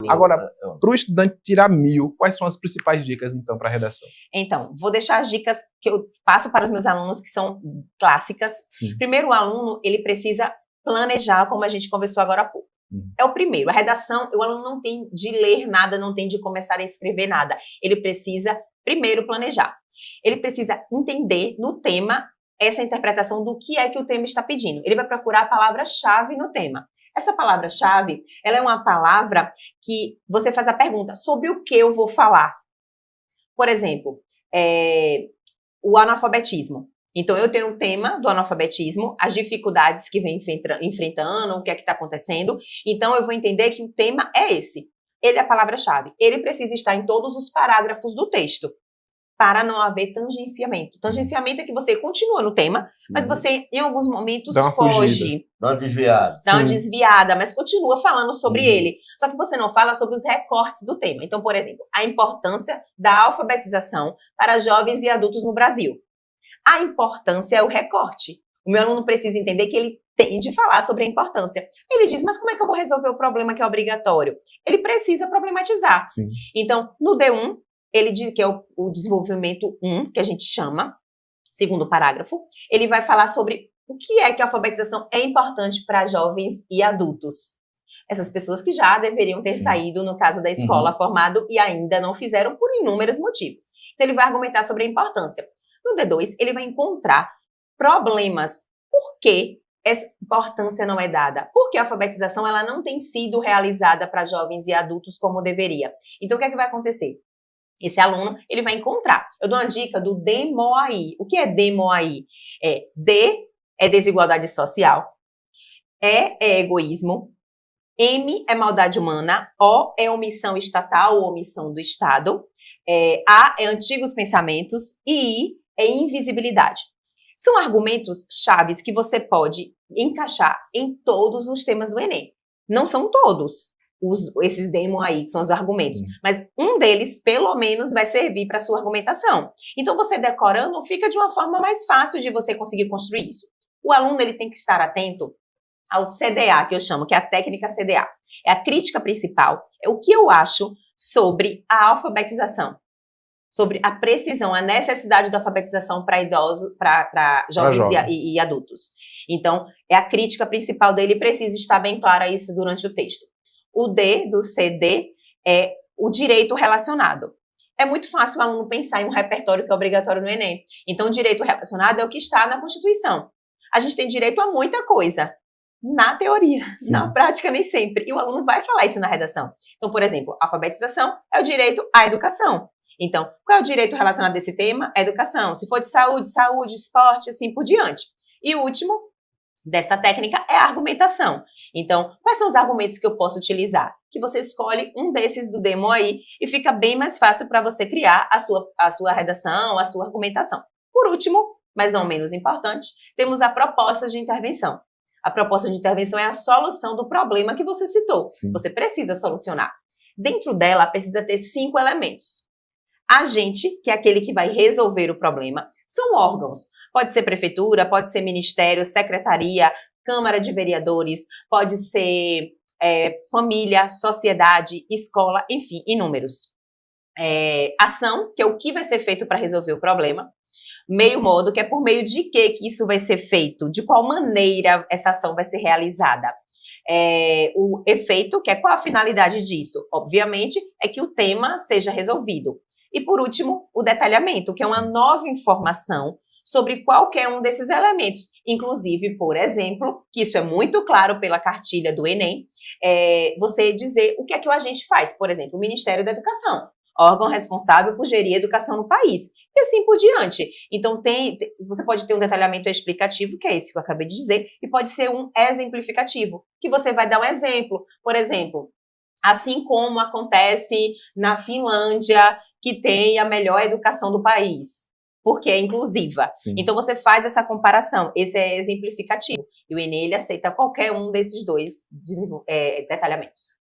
Agora, para o estudante tirar 1000, quais são as principais dicas, então, para a redação? Então, vou deixar as dicas que eu passo para os meus alunos, que são clássicas. Sim. Primeiro, o aluno, ele precisa planejar, como a gente conversou agora há pouco. É o primeiro. A redação, o aluno não tem de ler nada, não tem de começar a escrever nada. Ele precisa, primeiro, planejar. Ele precisa entender no tema essa interpretação do que é que o tema está pedindo. Ele vai procurar a palavra-chave no tema. Essa palavra-chave, ela é uma palavra que você faz a pergunta sobre o que eu vou falar. Por exemplo, o analfabetismo. Então, eu tenho um tema do analfabetismo, as dificuldades que vem enfrentando, o que é que está acontecendo. Então, eu vou entender que o tema é esse. Ele é a palavra-chave. Ele precisa estar em todos os parágrafos do texto, para não haver tangenciamento. Tangenciamento é que você continua no tema, mas você, em alguns momentos, foge. Dá uma desviada. Dá uma desviada, mas continua falando sobre ele. Só que você não fala sobre os recortes do tema. Então, por exemplo, a importância da alfabetização para jovens e adultos no Brasil. A importância é o recorte. O meu aluno precisa entender que ele tem de falar sobre a importância. Ele diz, mas como é que eu vou resolver o problema que é obrigatório? Ele precisa problematizar. Sim. Então, no D1, ele diz que é o desenvolvimento 1, que a gente chama, segundo parágrafo, ele vai falar sobre o que é que a alfabetização é importante para jovens e adultos. Essas pessoas que já deveriam ter saído, no caso da escola, formado e ainda não fizeram por inúmeros motivos. Então, ele vai argumentar sobre a importância. No D2, ele vai encontrar problemas. Por que essa importância não é dada? Porque a alfabetização ela não tem sido realizada para jovens e adultos como deveria. Então, o que é que vai acontecer? Esse aluno, ele vai encontrar. Eu dou uma dica do DEMOAI. O que é DEMOAI? D é desigualdade social, E é egoísmo, M é maldade humana, O é omissão estatal ou omissão do Estado, A é antigos pensamentos e I é invisibilidade. São argumentos chaves que você pode encaixar em todos os temas do Enem. Não são todos. Esses demo aí, que são os argumentos. Mas um deles, pelo menos, vai servir para a sua argumentação. Então, você decorando, fica de uma forma mais fácil de você conseguir construir isso. O aluno ele tem que estar atento ao CDA, que eu chamo, que é a técnica CDA. É a crítica principal, é o que eu acho sobre a alfabetização. Sobre a precisão, a necessidade da alfabetização para idosos, para jovens e adultos. Então, é a crítica principal dele, precisa estar bem clara isso durante o texto. O D do CD é o direito relacionado. É muito fácil o aluno pensar em um repertório que é obrigatório no Enem. Então, o direito relacionado é o que está na Constituição. A gente tem direito a muita coisa, na teoria, na prática nem sempre. E o aluno vai falar isso na redação. Então, por exemplo, alfabetização é o direito à educação. Então, qual é o direito relacionado a esse tema? É educação. Se for de saúde, esporte, assim por diante. E o último dessa técnica é a argumentação. Então, quais são os argumentos que eu posso utilizar? Que você escolhe um desses do demo aí e fica bem mais fácil para você criar a sua redação, a sua argumentação. Por último, mas não menos importante, temos a proposta de intervenção. A proposta de intervenção é a solução do problema que você citou. Você precisa solucionar. Dentro dela, precisa ter 5 elementos. Agente, que é aquele que vai resolver o problema, são órgãos. Pode ser prefeitura, pode ser ministério, secretaria, Câmara de Vereadores, pode ser família, sociedade, escola, enfim, inúmeros. Ação, que é o que vai ser feito para resolver o problema. Meio modo, que é por meio de que isso vai ser feito, de qual maneira essa ação vai ser realizada. O efeito, que é qual a finalidade disso? Obviamente, é que o tema seja resolvido. E, por último, o detalhamento, que é uma nova informação sobre qualquer um desses elementos. Inclusive, por exemplo, que isso é muito claro pela cartilha do Enem, você dizer o que é que o agente faz. Por exemplo, o Ministério da Educação, órgão responsável por gerir a educação no país. E assim por diante. Então, você pode ter um detalhamento explicativo, que é esse que eu acabei de dizer, e pode ser um exemplificativo, que você vai dar um exemplo. Por exemplo, assim como acontece na Finlândia, que tem a melhor educação do país, porque é inclusiva. Então, você faz essa comparação. Esse é exemplificativo. E o Enem, ele aceita qualquer um desses dois detalhamentos.